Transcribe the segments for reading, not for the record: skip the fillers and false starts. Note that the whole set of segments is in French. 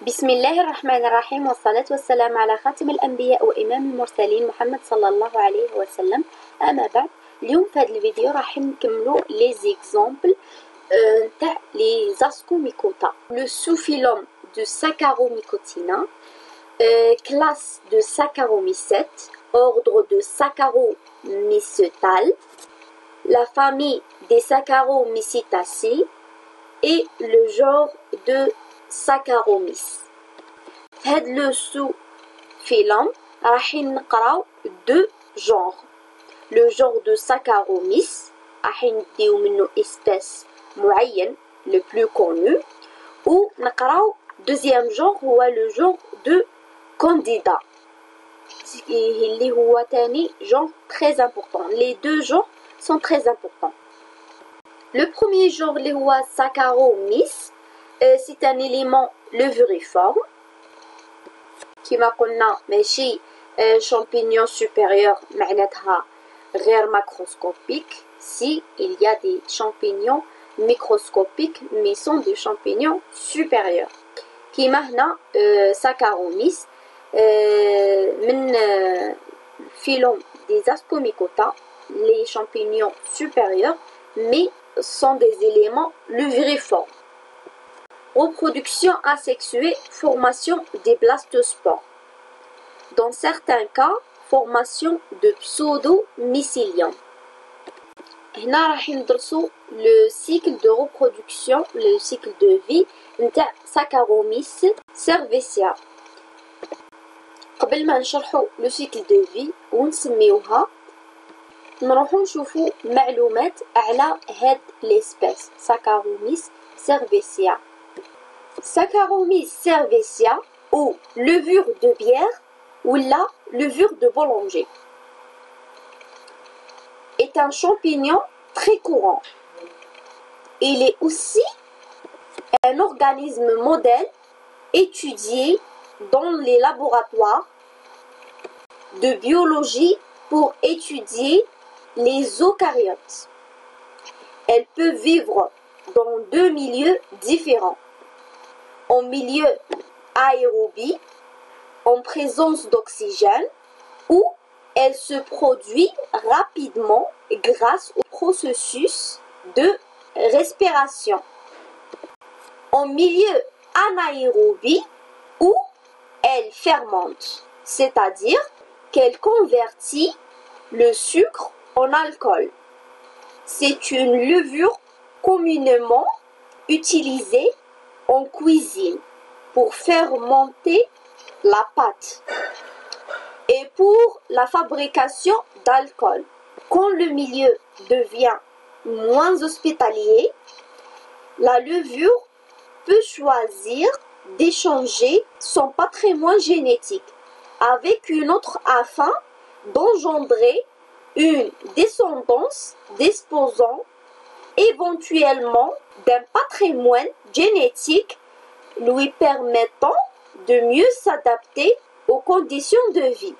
بسم الله الرحمن الرحيم والصلاة والسلام على خاتم الأنبياء وإمام المرسلين محمد صلى الله عليه وسلم. أما بعد، اليوم في هذا الفيديو راح نكملو لي زيكزامبل تاع لي زاسكوميكوتا. لو سوفيلوم دو ساكاروميكوتينا، classe de Saccharomycètes, ordre de Saccharomycetales, la famille des Saccharomycetacées et le genre de Saccharomyces. في هاد لو sous-phylum راح نقراو دو جونغ. لو جونغ دو Saccharomyces راح نديو منو espèce معين le plus connu، و نقراو deuxième genre هو le genre de Candida اللي هو تاني genre très important. Les deux genres sont très importants. Le premier genre اللي هو Saccharomyces, c'est un élément levuriforme كما قلنا ماشي champignon supérieur معناتها غير macroscopique. Si il y a des champignons microscopiques mais sont des champignons supérieurs كيما هنا Saccharomyces من phylum des Ascomycota, les champignons supérieurs mais sont des éléments levuriformes. Reproduction asexuée, formation des blastospores. Dans certains cas, formation de pseudomycélium. هنا راح ندرسو le cycle de reproduction, le cycle de vie نتاع Saccharomyces cerevisiae. قبل ما نشرحو لو سيكل دو في ونسميوها، نروحو نشوفو معلومات على هاد ليسبيس Saccharomyces cerevisiae. Saccharomyces cerevisiae ou levure de bière ou la levure de boulanger est un champignon très courant. Il est aussi un organisme modèle étudié dans les laboratoires de biologie pour étudier les eucaryotes. Elle peut vivre dans deux milieux différents. En milieu aérobie, en présence d'oxygène, où elle se produit rapidement grâce au processus de respiration. En milieu anaérobie, où elle fermente, c'est-à-dire qu'elle convertit le sucre en alcool. C'est une levure communément utilisée en cuisine pour fermenter la pâte et pour la fabrication d'alcool. Quand le milieu devient moins hospitalier, la levure peut choisir d'échanger son patrimoine génétique avec une autre afin d'engendrer une descendance disposant éventuellement d'un patrimoine génétique lui permettant de mieux s'adapter aux conditions de vie.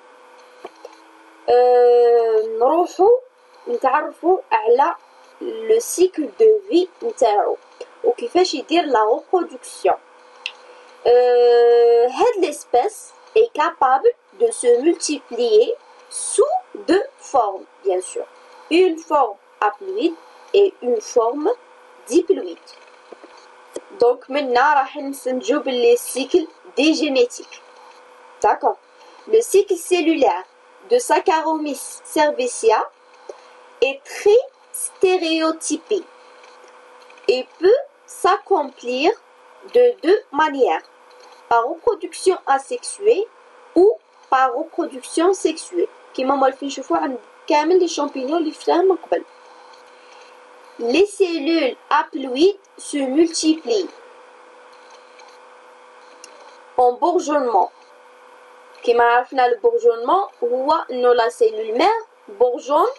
نروحو نتعرفوا على le cycle de vie نتاعو وكيفاش يدير la reproduction. Cette espèce est capable de se multiplier sous deux formes, bien sûr. Une forme haploïde et une forme diploïde. Donc maintenant, راح نسنجو باللي cycle des génétiques. D'accord. Le cycle cellulaire de Saccharomyces cerevisiae est très stéréotypé et peut s'accomplir de deux manières: par reproduction asexuée ou par reproduction sexuée. كما موالفين نشوفوا عند كامل لي champignons اللي فتاهم من قبل. Les cellules haploïdes se multiplient en bourgeonnement. كما عرفنا le bourgeonnement هو إنه la cellule mère bourgeonne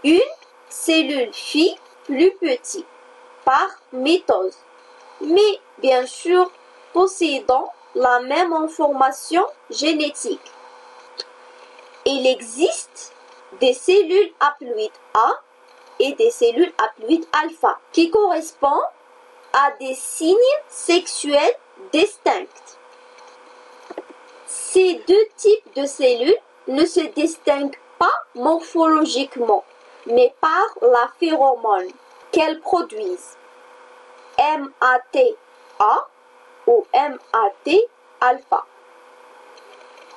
une cellule fille plus petite par mitose, mais bien sûr possédant la même information génétique. Il existe des cellules haploïdes A et des cellules haploïdes alpha qui correspondent à des signes sexuels distincts. Ces deux types de cellules ne se distinguent pas morphologiquement, mais par la phéromone qu'elles produisent. MATA ou MAT-alpha.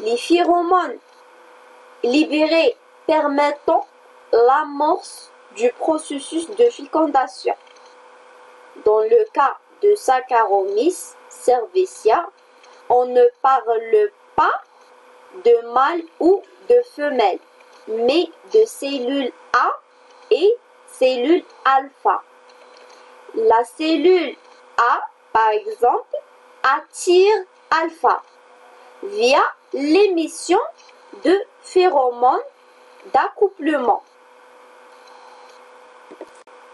Les phéromones libérés permettant l'amorce du processus de fécondation. Dans le cas de Saccharomyces cerevisiae, on ne parle pas de mâle ou de femelle, mais de cellules A et cellules alpha. La cellule A, par exemple, attire alpha via l'émission de phéromones d'accouplement.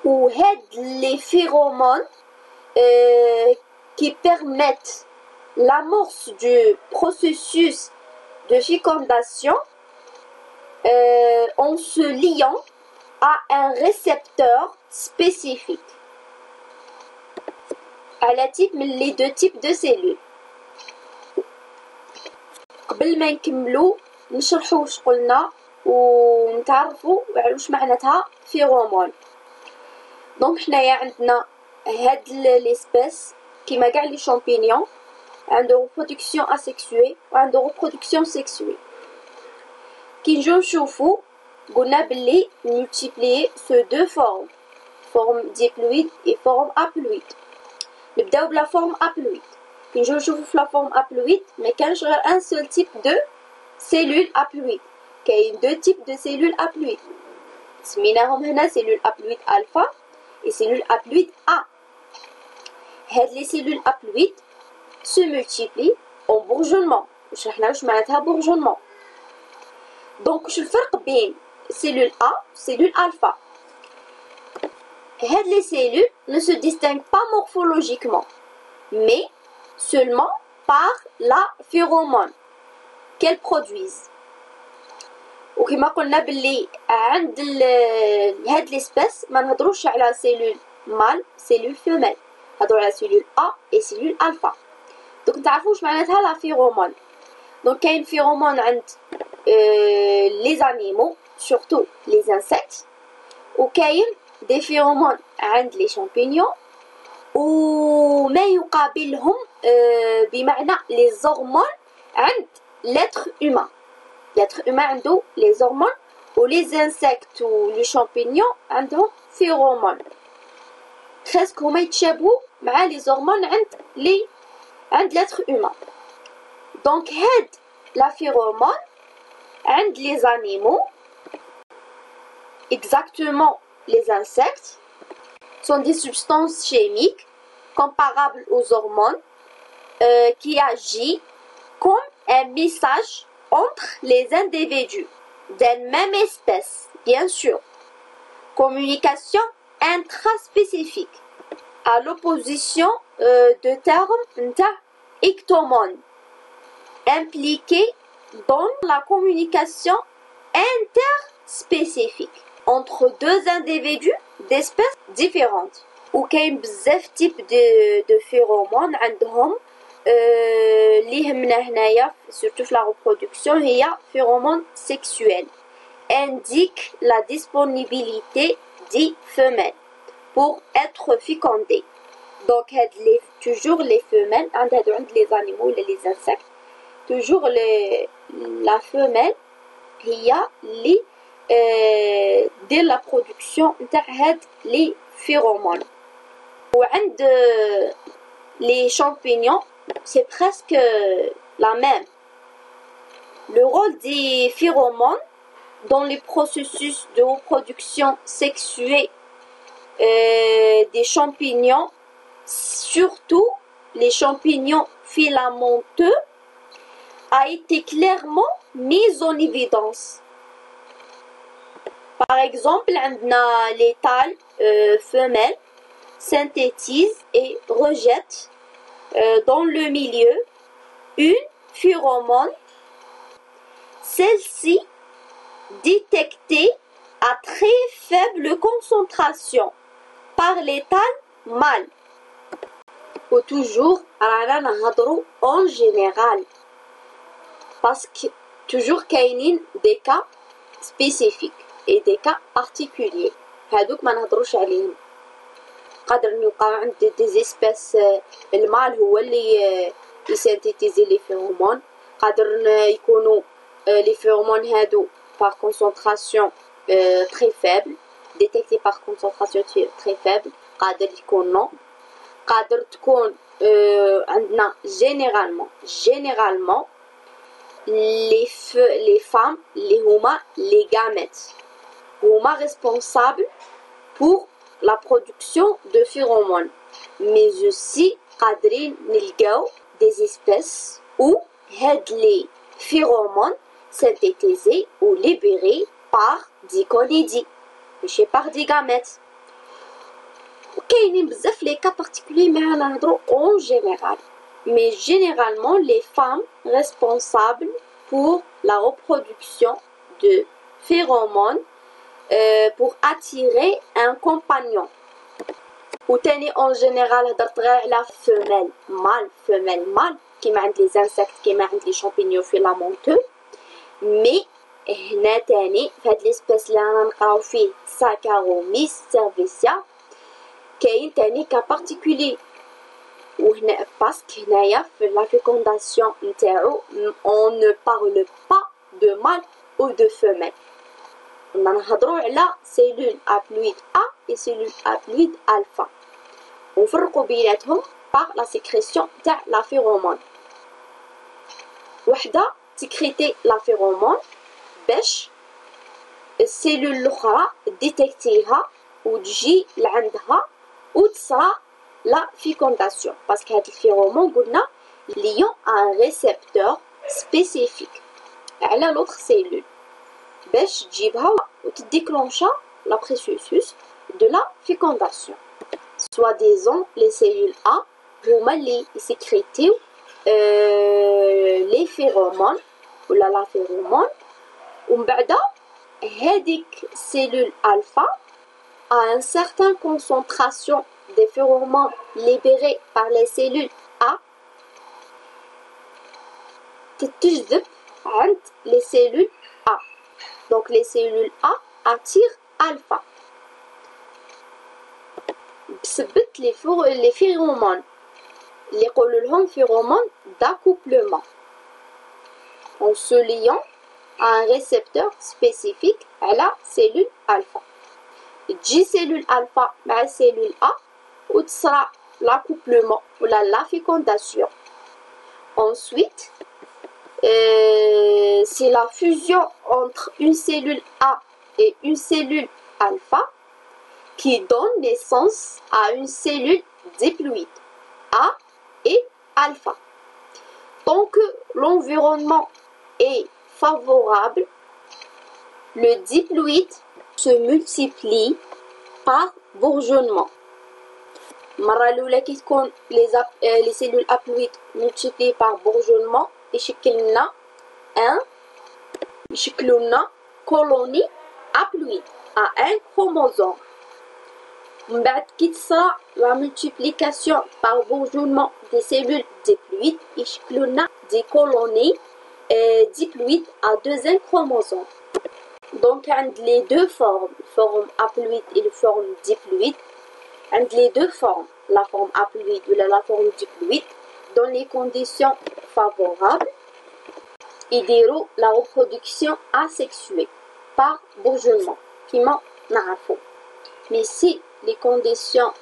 Ou les phéromones qui permettent l'amorce du processus de fécondation en se liant à un récepteur spécifique. على type من les deux types de cellules. قبل ما نكملو نشرحو واش قلنا ونتعرفوا على واش معناتها فيرومون. دونك حنايا عندنا هاد ليسبيس كيما كاع لي شامبينيون عنده reproduction asexuée وعنده reproduction sexuée. كي نجيو نشوفو قلنا بلي multiplier ce deux formes, forme diploïde et forme haploïde. نبداو بلا forme haploïde. كي نجيو نشوفو في لا forme haploïde ما كانش غير un seul type de cellule haploïde. كاين deux types de cellules haploïdes. سميناهم هنا cellule haploïde alpha et cellule haploïde A. هاد les cellules haploïdes se multiplient en bourgeonnement. وشرحنا واش معناتها bourgeonnement. Donc واش الفرق بين cellule A et cellule alpha. Les cellules ne se distinguent pas morphologiquement, mais seulement par la phéromone qu'elles produisent. وكما قلنا باللي عند هاد l'espèce ما نهضروش على cellule mâle, cellule femelle. نهضرو على cellule A et cellule alpha. Donc نتعرفوا واش معناتها la phéromone. Donc كاين phéromone عند les animaux, surtout les insectes, وكاين des phéromones عند les champignons وما يقابلهم بمعنى les hormones عند l'être humain. L'être humain عنده les hormones و les insectes و les champignons عندهم phéromones. presque هما يتشابهوا مع les hormones عند l'être humain. Donc هاد la phéromone عند les animaux, exactement les insectes, sont des substances chimiques comparables aux hormones qui agissent comme un message entre les individus d'une même espèce, bien sûr. Communication intraspécifique, à l'opposition de terme ectomone, impliqué dans la communication interspécifique entre deux individus d'espèces différentes. وكاين بزاف type de phéromones عندهم اللي يهمنا هنايا surtout في la reproduction هي phéromone sexuelle, indique la disponibilité des femelles pour être fécondées. Donc toujours les femelles عند les animaux ou les insectes, toujours la femelle هي اللي دير la production نتاع هاد les phéromones. وعند les champignons c'est presque la même. Le rôle des phéromones dans les processus de reproduction sexuée des champignons, surtout les champignons filamenteux, a été clairement mise en évidence. Par exemple, les tâles femelles synthétisent et rejettent dans le milieu une phéromone, celle-ci détectée à très faible concentration par les tâles mâles. Ou toujours, en général. parce que toujours كاينين des cas spécifiques et des cas particuliers هادوك ما نهضروش عليهم قادر نلقاو عند دي اسبيس المال هو اللي يسينتيتيزي لي فيرومون قادر يكونوا لي فيرومون هادو par concentration très faible détecté par concentration très faible قادر يكون non قادر تكون عندنا généralement les femmes اللي هما les gamètes هما responsables pour la production de phéromones mais aussi قادرين نلقاو des espèces où هاد les phéromones synthétisés ou libérés par des conidies ماشي par des gamètes وكاينين بزاف les cas particuliers mais انا نهضرو en général mais généralement les femmes responsables pour la reproduction de phéromones pour attirer un compagnon وتاني en général هضرت غير على femelle mâle كيما عند les insectes كيما عند les champignons filamenteux mais هنا تاني فهاد ليسبيس اللي رانا نقراو فيه Saccharomyces cerevisiae كاين تاني كا بارتيكولي وهنا باسك هنايا في لا فيكونداسيون نتاعو on ne parle pas de mâle ou de femelle نهضرو على سيلول ابلويد A et cellule ابلويد alpha ونفرقو بيناتهم par la sécrétion تاع la phéromone وحده تكريتي لا فيرومون باش السيلول الاخرى ديتكتيها وتجي لعندها وتصرى لا فيكونداسيون باسكو هاد الفيرومون قلنا ليون ان ريسبتور سبيسيفيك على لوطخ سيلول باش تجيبها وتديكلونشا لا بروسيسوس دو لا فيكونداسيون سوا ديزون لي سيلول A هما اللي يسكريتيو لي فيرومون ولا لا فيرومون ومن بعد هذيك سيلول الفا a une certaine concentration des phéromones libérés par les cellules A تتجذب عند les cellules A donc les cellules A attirent alpha بسبب les phéromones اللي يقولوا لهم phéromones d'accouplement en se liant à un récepteur spécifique à la cellule alpha. تجي cellule alpha مع cellule A وتصرى l'accouplement ou la fécondation. Ensuite, c'est la fusion entre une cellule A et une cellule alpha qui donne naissance à une cellule diploïde A et alpha. Tant que l'environnement est favorable, le diploïde se multiplie par bourgeonnement. المرة الأولى كي تكون les cellules haploïdes multipliées par bourgeonnement يشكلنا colonie haploïde à un chromosome. من بعد كي تصرى la multiplication par bourgeonnement des cellules diploïdes يشكلنا des colonies diploïdes à deuxième chromosome. Donc عند les deux formes, forme haploïde et la forme diploïde, عند les deux formes, la forme haploïde ou la forme diploïde, dans les conditions favorables, يديروا la reproduction asexuée par bourgeonnement كيما نعرفوا. Mais si les conditions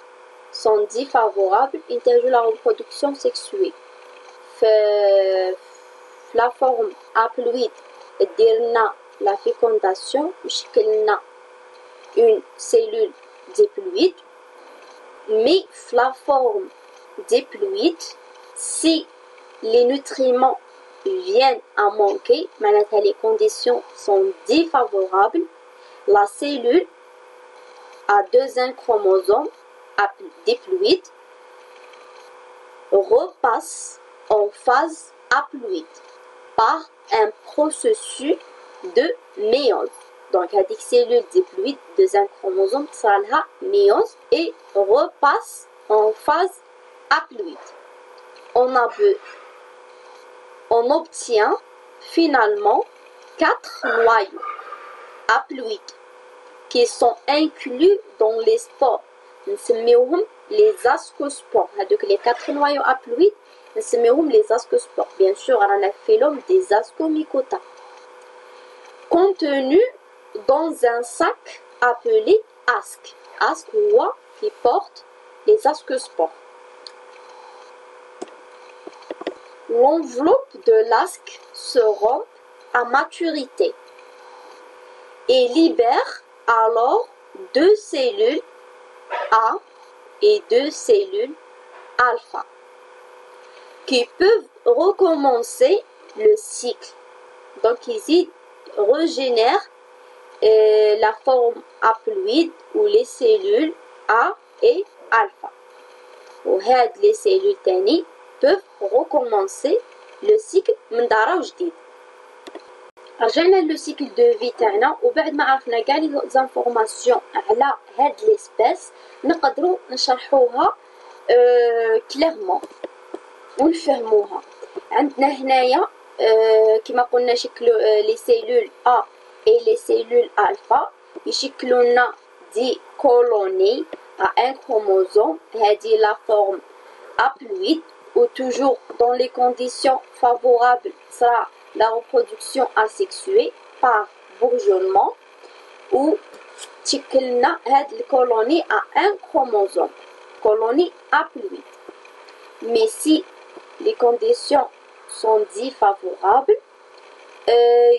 sont défavorables, ينتجوا la reproduction sexuée. La forme haploïde ديرنا la fécondation يشكلنا une cellule diploïde mais la forme diploïde si les nutriments viennent à manquer معناتها les conditions sont défavorables la cellule à deuxième chromosome diploïde repasse en phase haploïde par un processus de méiose. Donc, la cellule diploïde deuxième chromosome sera la méiose et repasse en phase haploïde. On obtient finalement 4 noyaux haploïdes qui sont inclus dans les spores. نسميوهم les ascospores. هذوك les 4 noyaux haploïdes نسميوهم les ascospores. Bien sûr, رانا في l'homme des ascomycota. Contenus dans un sac appelé asque. Asque هو qui porte les ascospores. L'enveloppe de l'asque se rompt à maturité et libère alors 2 cellules A et 2 cellules alpha qui peuvent recommencer le cycle. Donc ici, régénèrent la forme haploïde ou les cellules A et alpha. وهاد les cellules تاني peuvent recommencer le cycle من دارة جديد. رجعنا لو سيكل دو في تاعنا وبعد ما عرفنا كاع لي زانفورماسيون على هاد ليسبيس نقدروا نشرحوها كليرمون ونفهموها. عندنا هنايا كما قلنا شكلوا لي سيلول ا اي لي سيلول الفا يشكلوا لنا دي كولوني à un chromosome. هذه لا فورم haploïde ou toujours dans les conditions favorables sera la reproduction asexuée par bourgeonnement ou تشكلنا هاد الكولوني à un chromosome colonie haploïde. Mais si les conditions sont défavorables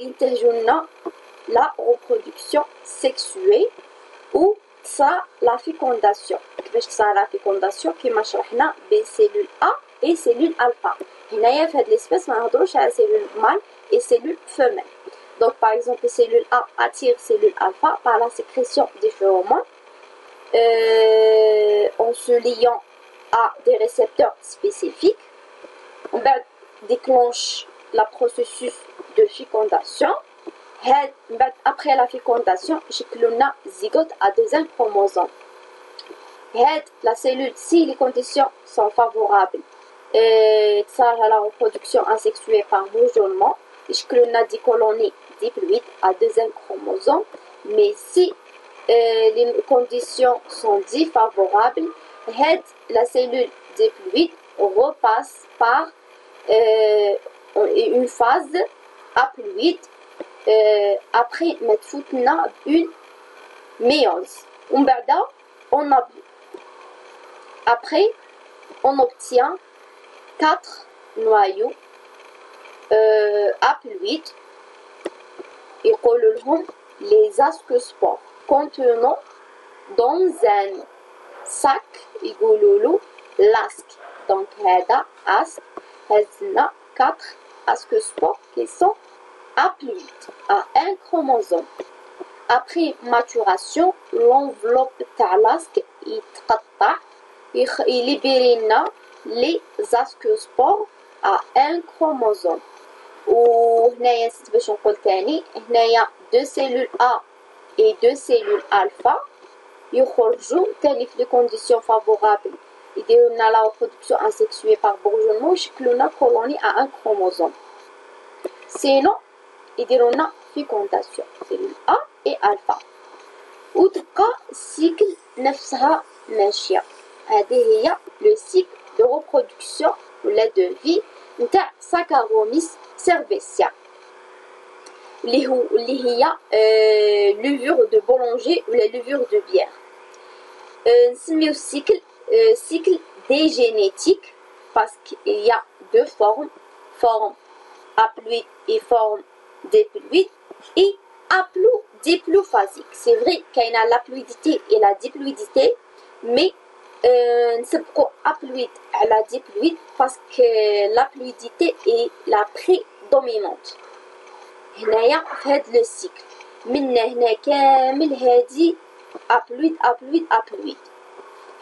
ينتجوا la reproduction sexuée ou ça la fécondation. كيفاش تصرا la fécondation كيما شرحنا بين سيلول A et cellule alpha. هنايا في هاد l'espèce ما نهضروش على cellule mâle et cellule femelle. Donc par exemple cellule A attire cellule alpha par la sécrétion des phéromones en se liant à des récepteurs spécifiques. On déclenche le processus de fécondation. Après la fécondation, j'ai zygote à deuxième chromosome. La cellule, si les conditions sont favorables, ça a la reproduction asexuée par bourgeonnement, j'ai des colonies diploïdes à deuxième chromosome. Mais si les conditions sont défavorables, la cellule diploïde repasse par une phase haploïde. Après mettre une méiose. Après, on obtient 4 noyaux haploïdes et les ascospores contenant dans un sac l'asque. Donc, هذا 4 ascospores qui sont haploïdes à un chromosome. Après maturation, l'enveloppe تاع l'asque يتقطع يليبرينا les ascospores à un chromosome. وهنايا نسيت باش نقول تاني هنايا 2 cellules A et 2 cellules alpha يخرجوا تاني في les conditions favorables يديروا لنا la reproduction asexuée par bourgeonnement ويشكلوا لنا colonie à un chromosome. Sinon يديروا لنا fécondation cellule A et alpha وتبقى السيكل نفسها ماشيه. هذه هي لو سيكل دو reproduction ولا دو في نتاع Saccharomyces cerevisiae اللي هي levure de Bollinger ou la levure de bière. نسميو السيكل cycle dégénétique parce qu'il y a 2 formes haploïde et forme diploïde et haplodiplophasique. C'est vrai qu'il y a l'haploïdité et la diploïdité, mais نسبقوا haploïde à la diploïde parce que l'haploïdité est la prédominante. هنايا في هذا لو سيكل من هنا كامل هذه haploïde.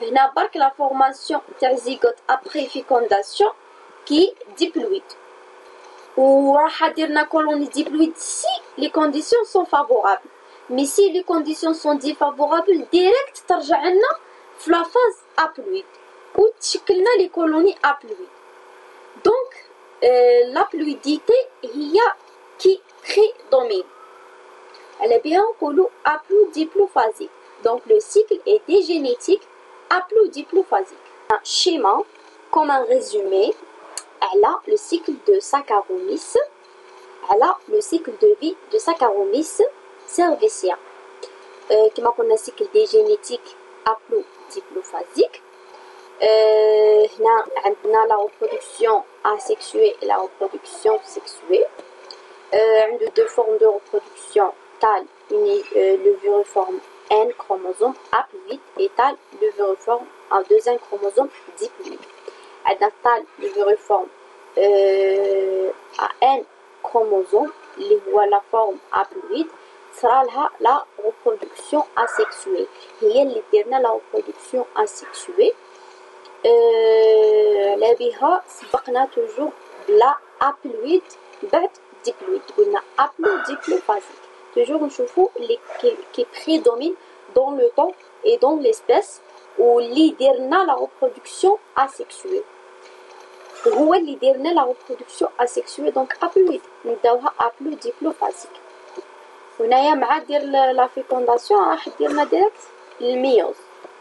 هنا برك la formation تاع زيغوت après fécondation qui diploïde. وراح ديرنا كولوني diploïde si les conditions sont favorables. Mais si les conditions sont défavorables, direct ترجع لنا في la phase haploïde وتشكلنا les colonies haploïdes. Donc l'haploïdité هي qui prédomine. على بها نقولوا haplodiplophasique. Donc le cycle est dégénétique haplodiplophasique. Un schéma comme un résumé. Elle a le cycle de Saccharomyces. Elle a le cycle de vie de Saccharomyces cerevisiae. Comme on a un cycle dégénétique haplodiplophasique. On a la reproduction asexuée et la reproduction sexuée. On a deux formes de reproduction, tale levuriforme N chromosome haploïde et tale levuriforme en deuxième chromosome diploïde. On a tale levuriforme à N chromosome, la forme haploïde, sera la reproduction asexuée. هي اللي ديرنا la reproduction asexuée. لا بها سبقنا توجور بلا haploïde بعد diploïde. قلنا haplodiplophasique. Toujours نشوفوا اللي qui prédomine dans le temps et dans l'espèce واللي ديرنا la reproduction asexuée. هو اللي ديرنا la reproduction asexuée donc haploïde. نبداوها haplodiplophasique. هنايا مع دير la fécondation راح ديرنا direct الميوز.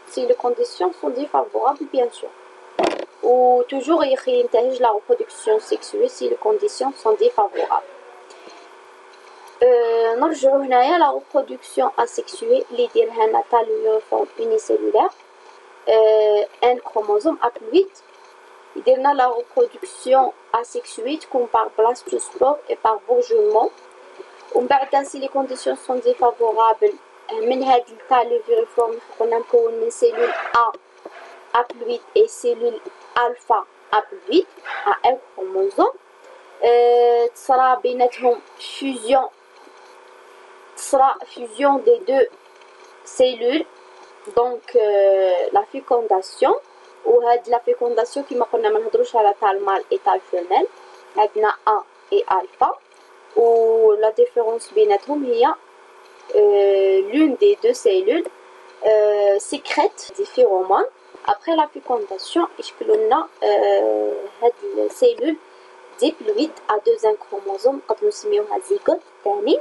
Si les conditions sont défavorables, bien sûr. Ou toujours, il y la reproduction sexuelle si les conditions sont défavorables. La reproduction asexuée, les levuriforme unicellulaire, un chromosome haploïde. Il y a la reproduction asexuée comme par blastospore et par bourgeonnement. Si les conditions sont défavorables, من هاد التاع لوفيريفورم قلنا مكون من سيلول A haploïde et cellule alpha haploïde à un chromosome. تصرى بيناتهم fusion des deux cellules, donc la fécondation. وهاد la fécondation كما قلنا ما نهضروش على تاع المال et تاع الفيميل. عندنا A et alpha و la différence بيناتهم هي l'une des deux cellules sécrète des phéromones. Après la fécondation, هاد السيلول ديبلويد à deuxième chromosome قد نسميوها زيغوت ثاني.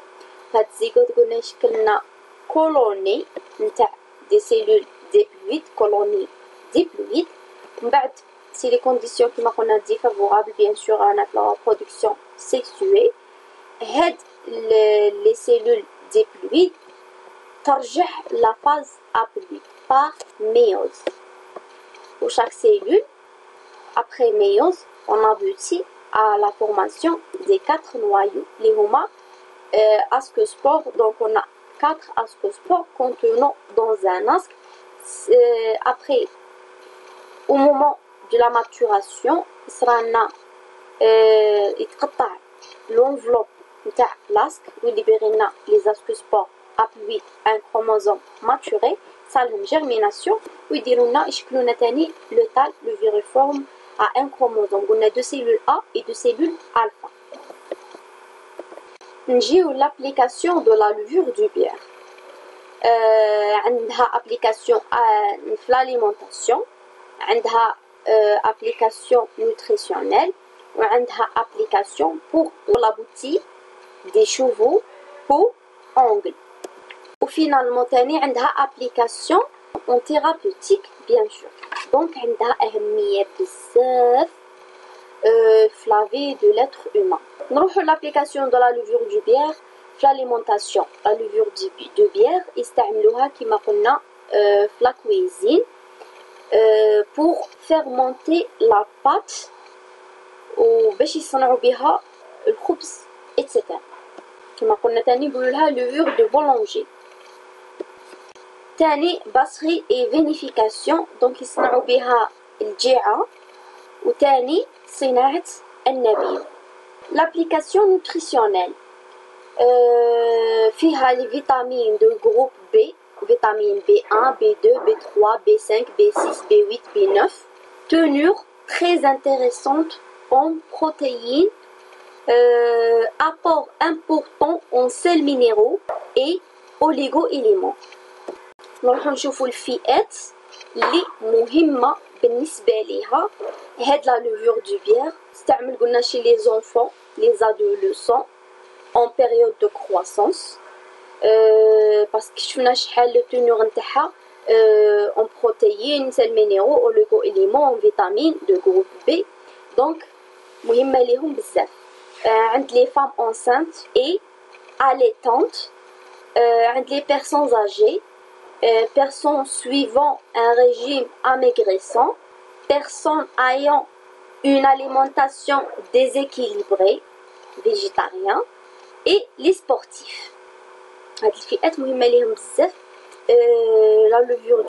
هاد الزيغوت قلنا يشكل لنا كولوني نتاع دي سيلول ديبلويد كولوني ديبلويد. من بعد si les conditions كما قلنا défavorables bien sûr أنا في la reproduction sexuée هاد les cellules diploïdes ترجح la phase haploïde par méiose. Pour chaque cellule, après méiose, on aboutit à la formation des 4 noyaux, les homa ascospores. Donc on a 4 ascospores contenant dans un asque. Après, au moment de la maturation, il sera l'enveloppe نتاع l'asque ويليبرينا les ascospores haploïdes un chromosome maturé صالهم germination ويديرونا يشكلونا تاني le tal le viriforme à un chromosome. قلنا deux cellules A et deux cellules alpha. نجيو l'application de la levure du bière. عندها application في l'alimentation, عندها application nutritionnelle وعندها application pour la boutique des chevaux pour ongles. وفينالمون تاني عندها application en thérapeutique bien sûr. Donc عندها أهمية بزاف في la vie de l'être humain. نروحو l'application de la levure du bière في l'alimentation. La levure de bière يستعملوها كما قلنا في la cuisine pour fermenter la pâte وباش يصنعوا بها الخبز etc. كما قلنا تاني نقولوا لها levure de boulanger. تاني باسري et vinification donc يصنعوا بها الجيعة وتاني صناعة النبيذ. L'application nutritionnelle فيها les vitamines de groupe B, vitamine B1, B2, B3, B5, B6, B8, B9, tenure très intéressante en protéines, apport important en sels minéraux et oligo-éléments. نروحو نشوفو الفئات اللي مهمة بالنسبة ليها هاد لا levure du bière. استعمل قلنا chez les enfants, les adolescents, en période de croissance parce que شفنا شحال لو تونور نتاعها en protéines, sels minéraux, oligo-éléments, en vitamines de groupe B. Donc مهمة ليهم بزاف. عند les femmes enceintes et allaitantes, عند les personnes âgées, personnes suivant un régime amaigrissant, personnes ayant une alimentation déséquilibrée, végétarien, et les sportifs. هاد الفئات مهمة ليهم بزاف la levure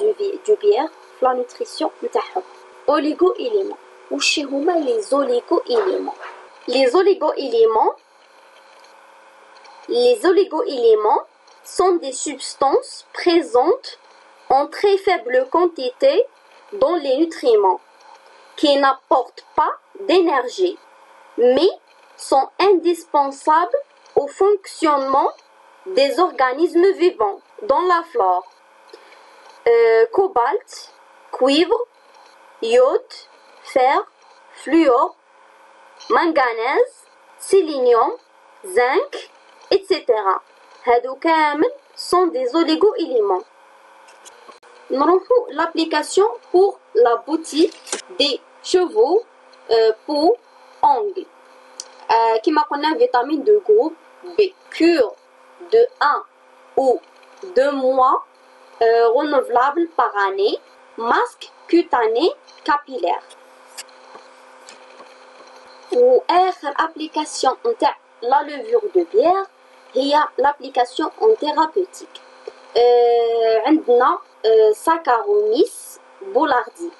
du bière la nutrition نتاعهم. Oligo-éléments. وش هما les oligo-éléments? Les oligo-éléments sont des substances présentes en très faible quantité dans les nutriments qui n'apportent pas d'énergie mais sont indispensables au fonctionnement des organismes vivants dans la flore. Cobalt, cuivre, iode, fer, fluor, manganèse, sélénium, zinc, etc. هادو كامل sont des oligo-éléments. نروحو l'application pour la boutique des chevaux pour ongles. كما قلنا vitamine de groupe B. Cure de 1 ou 2 mois renouvelable par année. Masque cutané capillaire. وآخر application نتاع la levure de bière هي l'application en thérapeutique. عندنا ساكاروميس بولاردي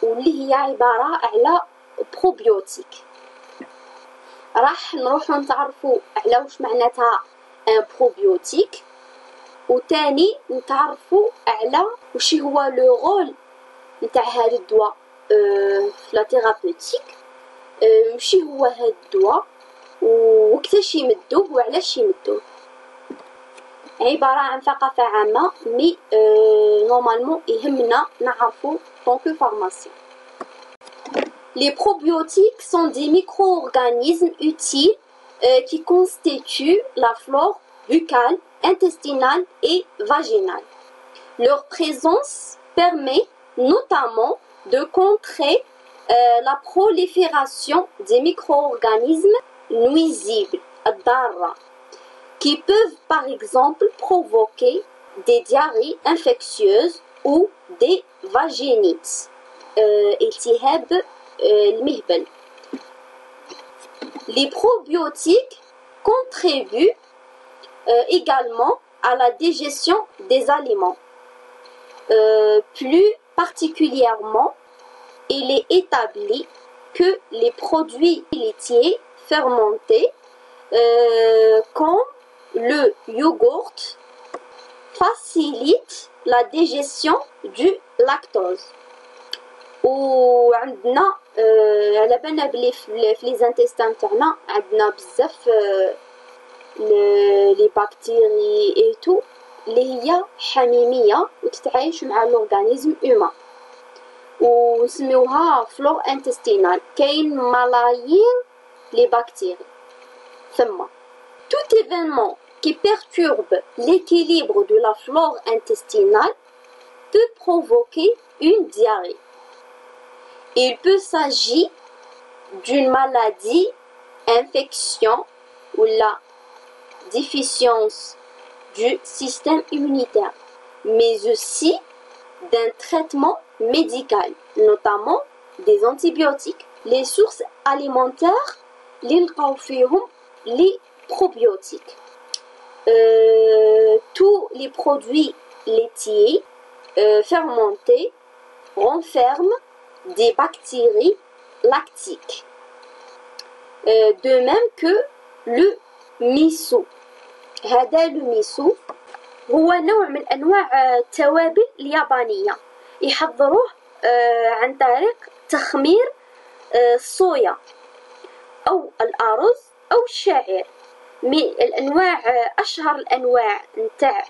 واللي هي عبارة على بروبيوتيك. راح نروحو نتعرفو على واش معناتها بروبيوتيك وتاني نتعرفو على وش هو لو رول نتاع هذا الدواء في لا ثيرابوتيك. وش هو هذا الدواء وكيفاش يمدوه وعلاش يمدوه. عبارة عن ثقافة عامة مي نورمالمون يهمنا نعرفو طونكو فارماسيون. Les probiotiques sont des micro-organismes utiles qui constituent la flore buccale, intestinale et vaginale. Leur présence permet notamment de contrer la prolifération des micro-organismes nuisibles, الضارة, qui peuvent par exemple provoquer des diarrhées infectieuses ou des vaginites. التهاب المهبل. Les probiotiques contribuent également à la digestion des aliments. Plus particulièrement, il est établi que les produits laitiers fermentés comme le yogourt facilitent la digestion du lactose. وعندنا على بالنا بلي في لي زانتيستان تاعنا عندنا بزاف لي بكتيري اي تو اللي هي حميميه وتتعايش مع الاورغانيزم هومان ونسميوها فلور انتستينال. كاين ملايين لي بكتيري ثم tout événement qui perturbe l'équilibre de la flore intestinale peut provoquer une diarrhée. Il peut s'agir d'une maladie, infection ou la déficience du système immunitaire, mais aussi d'un traitement médical, notamment des antibiotiques. Les sources alimentaires, les probiotiques. Tous les produits laitiers fermentés renferment des bactéries lactiques. De même que le miso. هذا الميسو هو نوع من أنواع التوابل اليابانية يحضروه عن طريق تخمير الصويا أو الأرز أو الشعير. من الأنواع أشهر الأنواع نتاع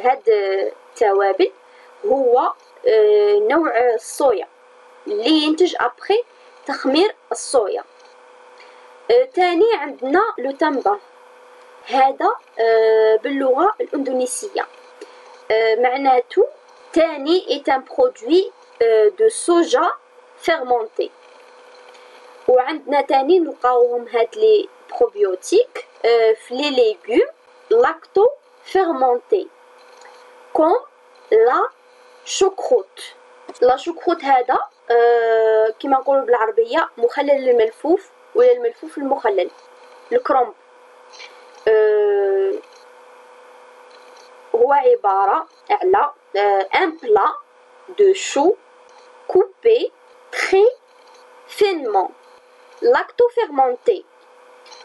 هاد التوابل هو نوع الصويا اللي ينتج أبخي تخمير الصويا. تاني عندنا لو تامبا. هذا باللغة الإندونيسية. معناته تاني est un produit de soja fermenté. وعندنا تاني نلقاوهم هاد لي بروبيوتيك في لي ليغوم لاكتو fermenté comme la choucroute. لا شوكروت هذا كما نقولوا بالعربية مخلل الملفوف ولا الملفوف المخلل الكرومب. هو عبارة على un plat de chou coupé très finement lacto-fermenté.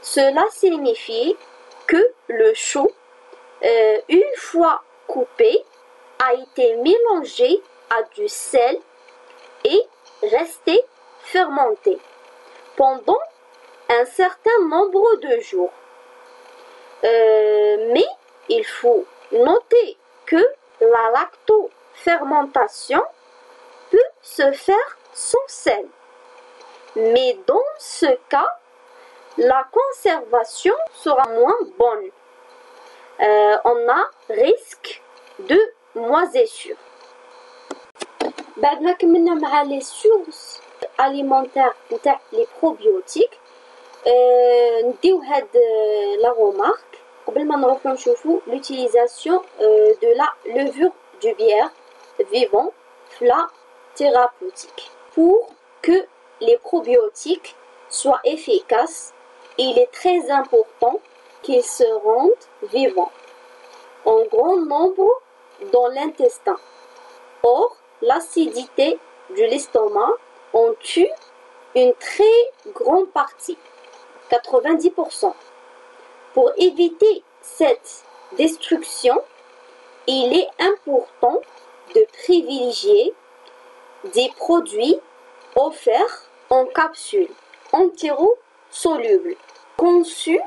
Cela signifie que le chou, une fois coupé, a été mélangé à du sel et resté fermenté pendant un certain nombre de jours. Mais il faut noter que la lactofermentation peut se faire sans sel. Mais dans ce cas, la conservation sera moins bonne. On a risque de moisissure. بعد ما كملنا مع لي سورس اليمونتير نتاع لي بروبيوتيك نديو هاد لا رومارك قبل ما نروحو نشوفو l'utilisation de la levure du bière vivant في la thérapeutique. Pour que les probiotiques soient efficaces, il est très important qu'ils se rendent vivants en grand nombre dans l'intestin. Or, l'acidité de l'estomac en tue une très grande partie, 90%. Pour éviter cette destruction, il est important de privilégier des produits offerts en capsules entérosolubles, conçus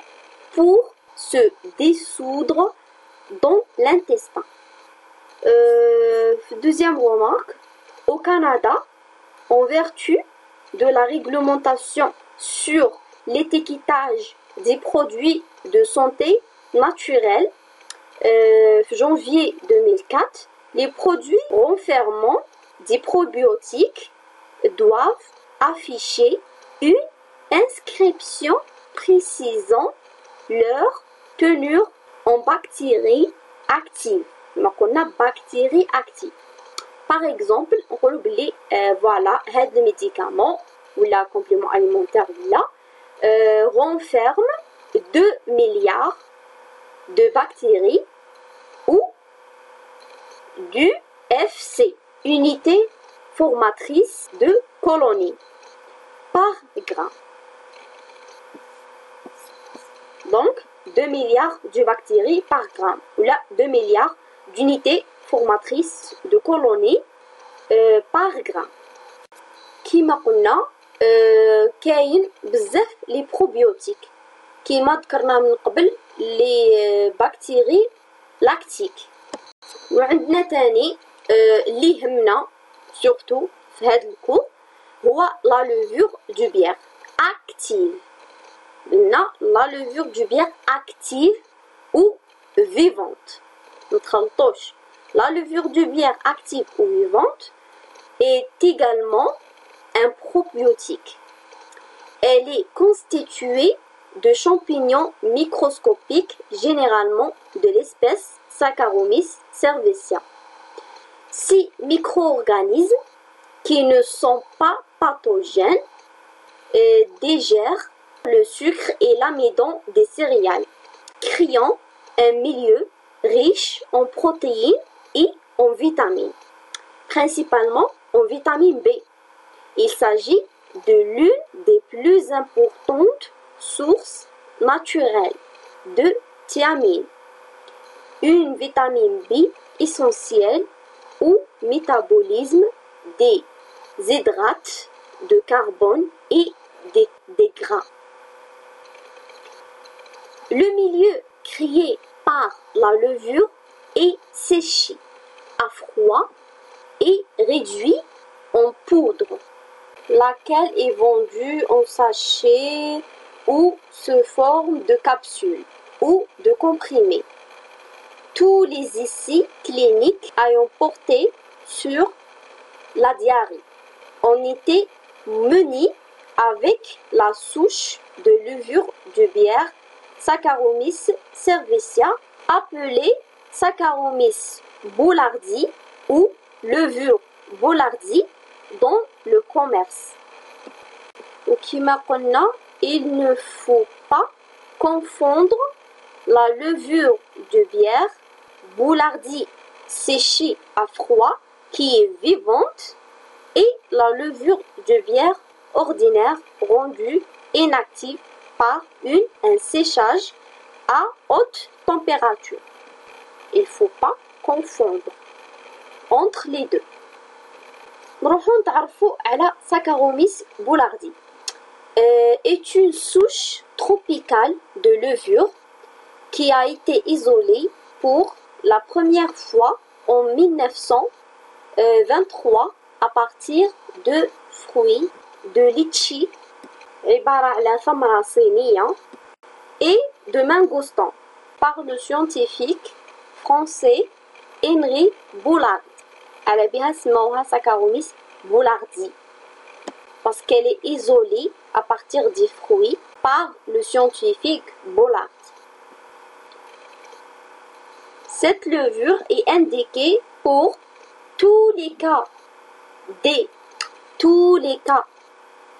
pour se dissoudre dans l'intestin. Deuxième remarque, au Canada, en vertu de la réglementation sur l'étiquetage des produits de santé naturelle, janvier 2004, les produits renfermant des probiotiques doivent afficher une inscription précisant leur teneur en bactéries actives. Donc on a bactéries actives. Par exemple, on peut oublier, voilà, le médicament ou le complément alimentaire là renferme 2 milliards de bactéries ou du FC, unité formatrice de colonies, par gramme. Donc, 2 milliards de bactéries par gramme, ou là 2 milliards d'unités formatrices de colonies par gramme. كيما قلنا كاين بزاف لي بروبيوتيك كيما ذكرنا من قبل لي بكتيري لاكتيك. وعندنا تاني اللي يهمنا سورتو في هذا الكو هو لا لوفور دو بيير اكتيف. قلنا لا لوفور دو بيير اكتيف ou vivante. نتخلطوش. La levure de bière active ou vivante est également un probiotique. Elle est constituée de champignons microscopiques, généralement de l'espèce Saccharomyces cerevisiae. Ces micro-organismes, qui ne sont pas pathogènes, digèrent le sucre et l'amidon des céréales, créant un milieu riche en protéines et en vitamines, principalement en vitamine B. Il s'agit de l'une des plus importantes sources naturelles de thiamine, une vitamine B essentielle au métabolisme des hydrates de carbone et des gras. Le milieu créé par la levure est séché à froid et réduit en poudre, laquelle est vendue en sachet ou sous forme de capsule. ou de comprimés. Tous les essais cliniques ayant porté sur la diarrhée ont été menés avec la souche de levure de bière Saccharomyces cerevisiae, appelée Saccharomyces boulardii ou levure boulardii dans le commerce. Il ne faut pas confondre la levure de bière boulardii séchée à froid qui est vivante et la levure de bière ordinaire rendue inactive par un séchage à haute température. Il ne faut pas confondre entre les deux. نروحو نتعرفوا على Saccharomyces boulardii. Est une souche tropicale de levure qui a été isolée pour la première fois en 1923 à partir de fruits de litchi عبارة على ثمرة صينية et de mangoustan par le scientifique français Henri Boulard. على بها سموها Saccharomyces boulardii parce qu'elle est isolée à partir des fruits par le scientifique Boulard. Cette levure est indiquée pour tous les cas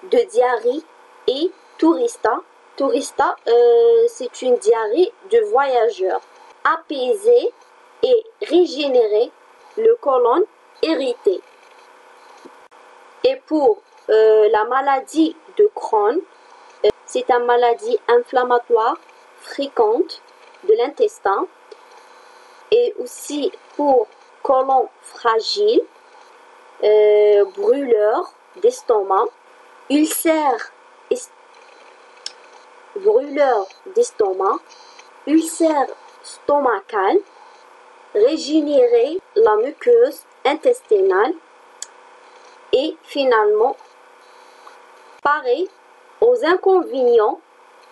de diarrhée et tourista. Tourista, c'est une diarrhée de voyageurs. Apaiser et régénérer le côlon irrité. Et pour la maladie de Crohn, c'est une maladie inflammatoire fréquente de l'intestin. Et aussi pour côlon fragile, brûleur d'estomac, brûleur d'estomac, ulcère stomacal, régénérer la muqueuse intestinale et finalement parer aux inconvénients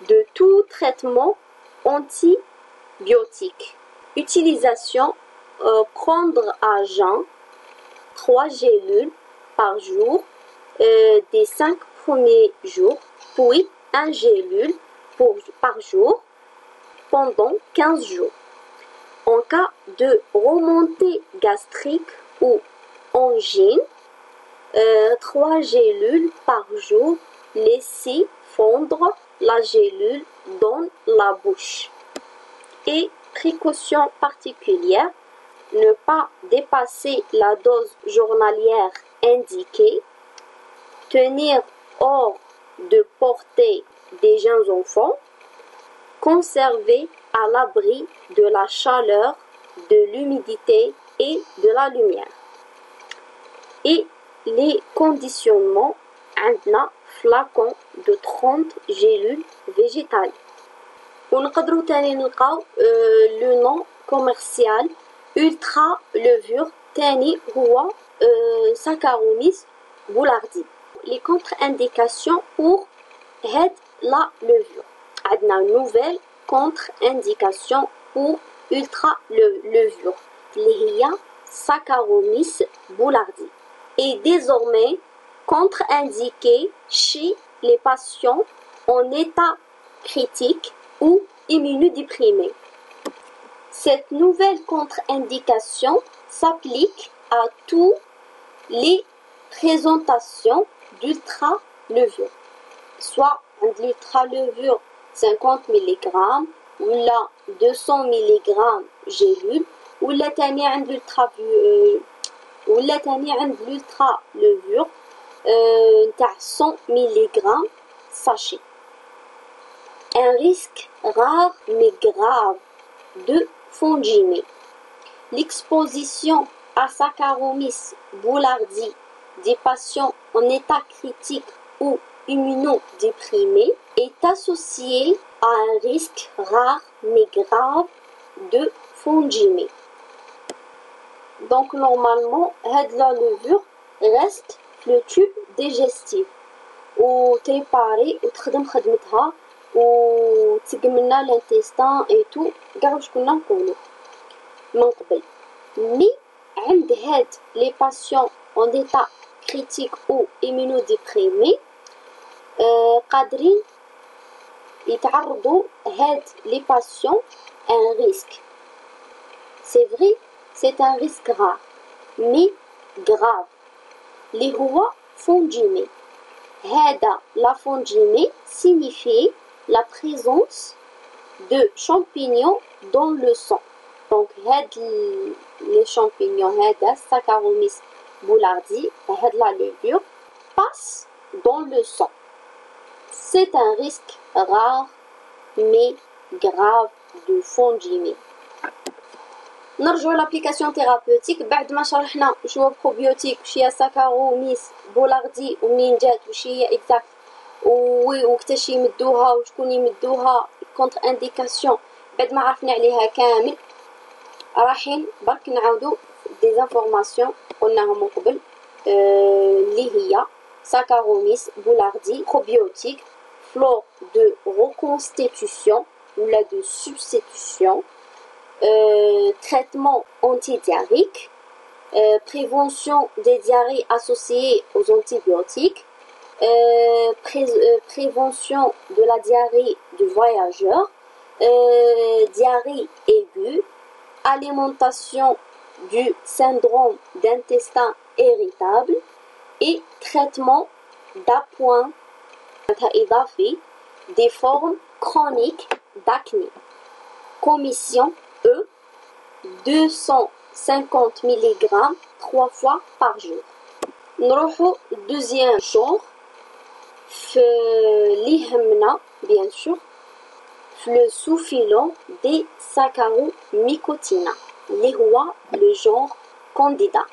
de tout traitement antibiotique. Utilisation, prendre à jeun 3 gélules par jour des 5 premiers jours, puis 1 gélule par jour pendant 15 jours. En cas de remontée gastrique ou angine, 3 gélules par jour, laissez fondre la gélule dans la bouche. Et précaution particulière, ne pas dépasser la dose journalière indiquée, tenir hors de portée des jeunes enfants, conserver à l'abri de la chaleur, de l'humidité et de la lumière. Et les conditionnements, un flacon de 30 gélules végétales. ونقدروا تاني نلقاو لو نون كوميرسيال ultra levure تاني هو Saccharomyces boulardii. Les contre-indications pour la levure. عندنا nouvelle contre-indication pour ultra levure اللي هي Saccharomyces boulardii. Et désormais contre-indiqué chez les patients en état critique ou immunodéprimés. Cette nouvelle contre-indication s'applique à toutes les présentations d'ultra-levure, soit l'ultra-levure 50 mg ou la 200 mg gélule ou la tani عند l'ultra-levure نتاع 100 mg sachet. Un risque rare mais grave de fonginé. L'exposition à Saccharomyces boulardii des patients en état critique ou immunodéprimés est associée à un risque rare mais grave de fonginé. Donc normalement, la levure reste le tube digestif. وتيباري وتخدم خدمتها وتقمنا l'intestin et tout كاع واش كنا نقولو من قبل. مي عند هاد لي باسيون en état critique ou immunodéprimé قادرين يتعرضوا هاد لي باسيون un risque. C'est vrai, c'est un risque rare mais grave اللي هو fongine. هذا la fongine signifie la présence de champignons dans le sang. Donc les champignons هذا Saccharomyces boulardii هاد la levure passe dans le sang. C'est un risque rare mais grave de fongine. نرجعوا لابليكاسيون ثيرابوتيك بعد ما شرحنا واش هو بروبيوتيك واش هي ساكاروميس بولاردي ومنين جات واش هي اكزاكت وكتاش يمدوها وشكون يمدوها كونتر انديكاسيون. بعد ما عرفنا عليها كامل رايحين برك نعاودو دي زانفورماسيون قلناهم من قبل اللي هي ساكاروميس بولاردي بروبيوتيك فلور دو reconstitution ولا دو substitution, traitement antidiarrhéique, prévention des diarrhées associées aux antibiotiques, prévention de la diarrhée de voyageurs, diarrhée aiguë, alimentation du syndrome d'intestin irritable et traitement d'appoint des formes chroniques d'acné. Commission E 250 mg 3 fois par jour. نروحو deuxième genre اللي يهمنا bien sûr le sous-filon des Saccharomycotina اللي هو le genre Candida.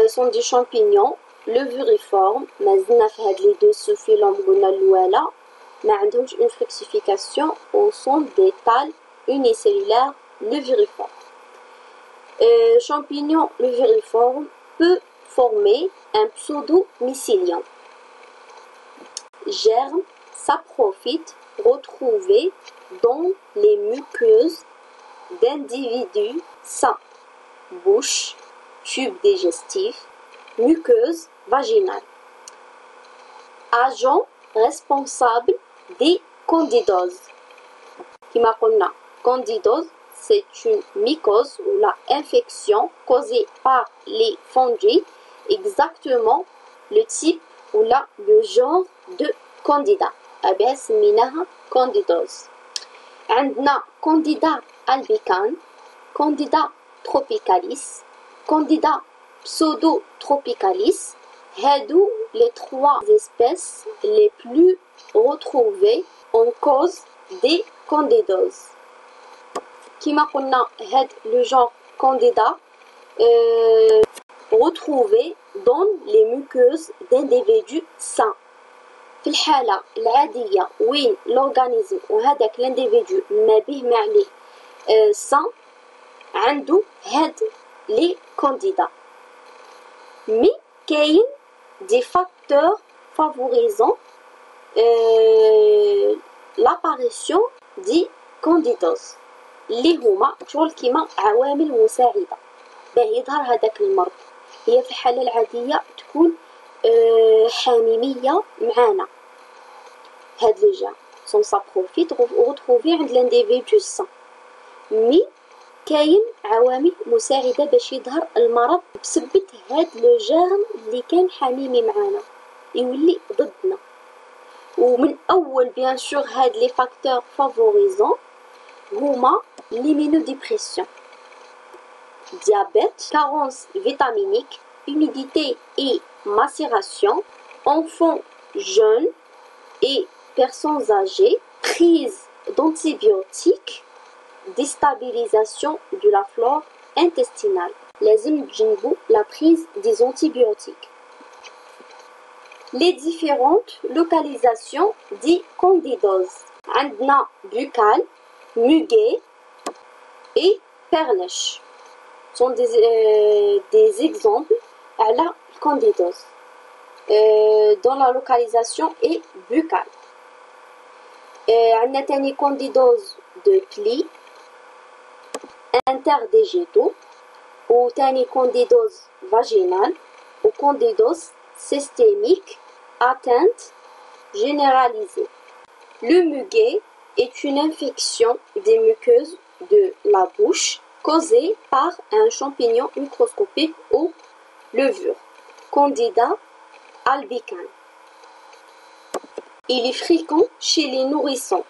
sont des champignons levuriformes. مازلنا في هاد لي دو sous-filons قلنا الأولى ما عندهمش une fructification au sont des thalles unicellulaires levuriformes. Champignon levuriforme peut former un pseudomycélium. Germes saprophytes retrouvés dans les muqueuses d'individus sains, bouche, tube digestif, muqueuse vaginale. Agent responsable des candidoses. Kima qulna, candidose, c'est une mycose ou la infection causée par les fongies, exactement le type ou le genre de candida. أبا سميناها candidose. عندنا candida albicans, candida tropicalis, candida pseudotropicalis. هادو les trois espèces les plus retrouvées en cause des candidoses. كما قلنا هاد le genre candida retrouvé dans les muqueuses d'individus sains. في الحالة العادية وين l'organisme وهذاك l'individu ما به ما عليه sain عنده هاد les candidats. مي كاين des facteurs favorisant l'apparition دي candidose اللي هما شغل كيما عوامل مساعدة باه يظهر هذاك المرض. هي في الحالة العادية تكون حميمية معانا. هاد لي جا سون سابروفيت retrouvé عند l'individu sain. مي كاين عوامل مساعدة باش يظهر المرض بسبة هاد لو جيرم اللي كان حميمي معانا يولي ضدنا. ومن أول بيان سور هاد لي فاكتور فافوريزون هما l'immunodépression, diabète, carence vitaminique, humidité et macération, enfants jeunes et personnes âgées, prise d'antibiotiques, déstabilisation de la flore intestinale. لازم تجنبوا la prise des antibiotiques. Les différentes localisations des candidoses. عندنا buccale, muguet et perlèche sont des exemples à la candidose dont la localisation est buccale. عندنا تاني كونديدوز دو بلي interdégétaux ou tani candidose vaginale ou candidose systémique atteinte généralisée. Le muguet est une infection des muqueuses de la bouche causée par un champignon microscopique ou levure, Candida albicans. Il est fréquent chez les nourrissons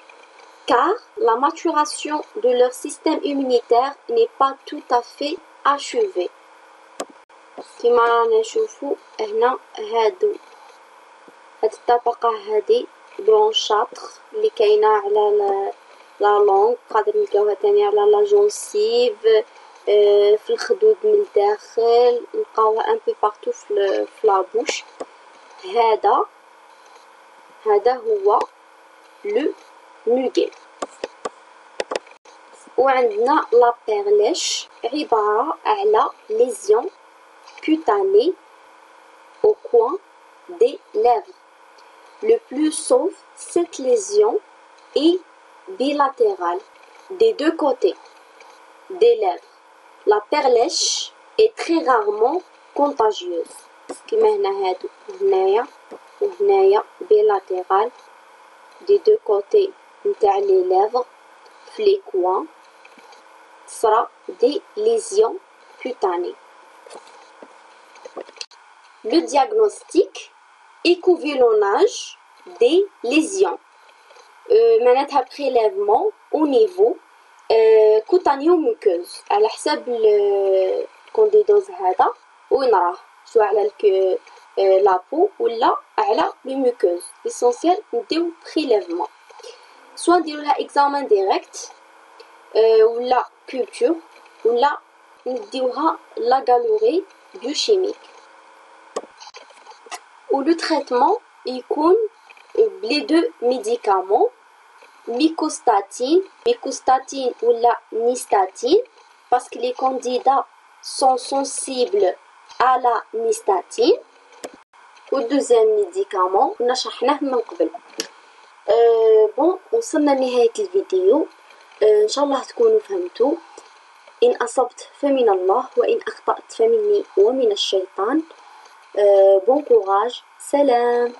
car la maturation de leur système immunitaire n'est pas tout à fait achevée. كما رانا نشوفو هنا هاد الطبقة هادي بلونشاتر اللي كاينة على لا لونغ، قادر نلقاوها تاني على لا جونسيف، في الخدود من الداخل، نلقاوها ان بو بارتو في لابوش. هذا هو لو muguet. وعندنا لا بيرليش عبارة على lésion cutanée au coin des lèvres. Le plus sauf, cette lésion est bilatérale des deux côtés des lèvres. La perlèche est très rarement contagieuse. كما هنا هادو هنايا وهنايا bilatérale des deux côtés نتاع les lèvres في les coins sera des lésions cutanées. Le diagnostic, écouvillonnage des lésions. معناتها prélèvement au niveau cutanéo-muqueuse على حساب الكونديدوز هذا وين راه سواء على لا بو ولا على لو ميكوز. ليسونسيال نديو prélèvement soit نديرولها examen direct ولا culture ولا نديوها la galerie biochimique. Ou le traitement يكون les deux médicaments mycostatine ou la nystatine parce que les candidats sont sensibles à la nystatine. والدوزيام ميديكامون كنا شرحناه من قبل. بون وصلنا لنهاية الفيديو. ان شاء الله تكونوا فهمتوا. ان اصبت فمن الله وان اخطأت فمني ومن الشيطان. بون كوراج. سلام.